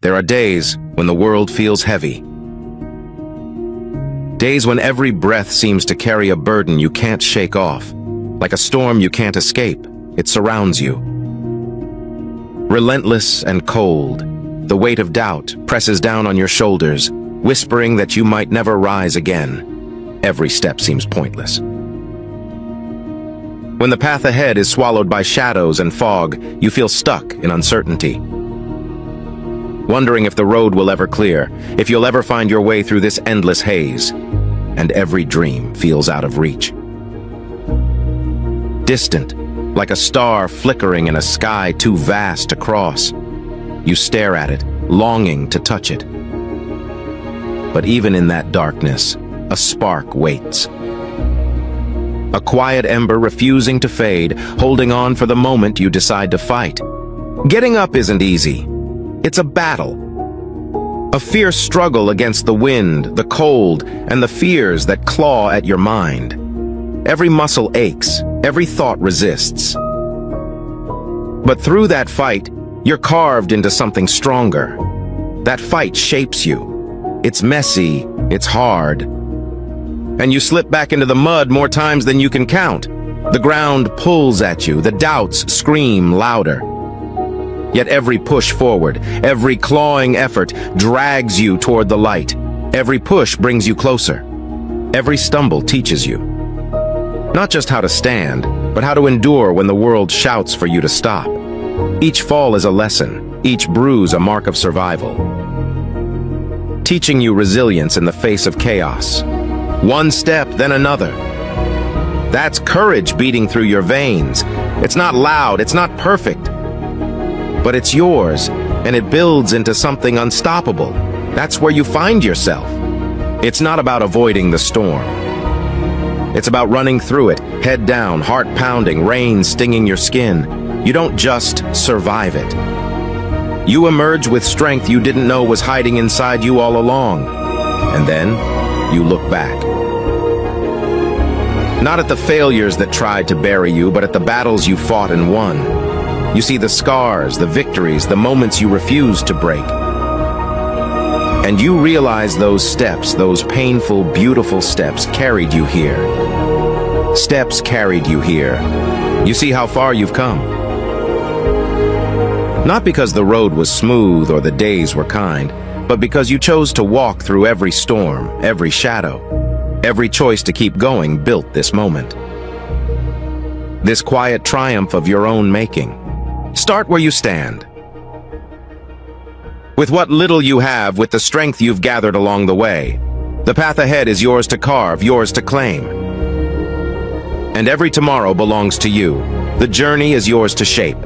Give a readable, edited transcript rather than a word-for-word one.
There are days when the world feels heavy. Days when every breath seems to carry a burden you can't shake off. Like a storm you can't escape, it surrounds you. Relentless and cold, the weight of doubt presses down on your shoulders, whispering that you might never rise again. Every step seems pointless. When the path ahead is swallowed by shadows and fog, you feel stuck in uncertainty. Wondering if the road will ever clear, if you'll ever find your way through this endless haze. And every dream feels out of reach. Distant, like a star flickering in a sky too vast to cross. You stare at it, longing to touch it. But even in that darkness, a spark waits. A quiet ember refusing to fade, holding on for the moment you decide to fight. Getting up isn't easy. It's a battle. A fierce struggle against the wind, the cold, and the fears that claw at your mind. Every muscle aches, every thought resists. But through that fight, you're carved into something stronger. That fight shapes you. It's messy, it's hard. And you slip back into the mud more times than you can count. The ground pulls at you, the doubts scream louder. Yet every push forward, every clawing effort drags you toward the light. Every push brings you closer. Every stumble teaches you. Not just how to stand, but how to endure when the world shouts for you to stop. Each fall is a lesson, each bruise a mark of survival. Teaching you resilience in the face of chaos. One step, then another. That's courage beating through your veins. It's not loud, it's not perfect. But it's yours, and it builds into something unstoppable. That's where you find yourself. It's not about avoiding the storm. It's about running through it, head down, heart pounding, rain stinging your skin. You don't just survive it. You emerge with strength you didn't know was hiding inside you all along. And then, you look back. Not at the failures that tried to bury you, but at the battles you fought and won. You see the scars, the victories, the moments you refused to break. And you realize those steps, those painful, beautiful steps carried you here. Steps carried you here. You see how far you've come. Not because the road was smooth or the days were kind, but because you chose to walk through every storm, every shadow. Every choice to keep going built this moment. This quiet triumph of your own making. Start where you stand. With what little you have, with the strength you've gathered along the way, the path ahead is yours to carve, yours to claim. And every tomorrow belongs to you. The journey is yours to shape.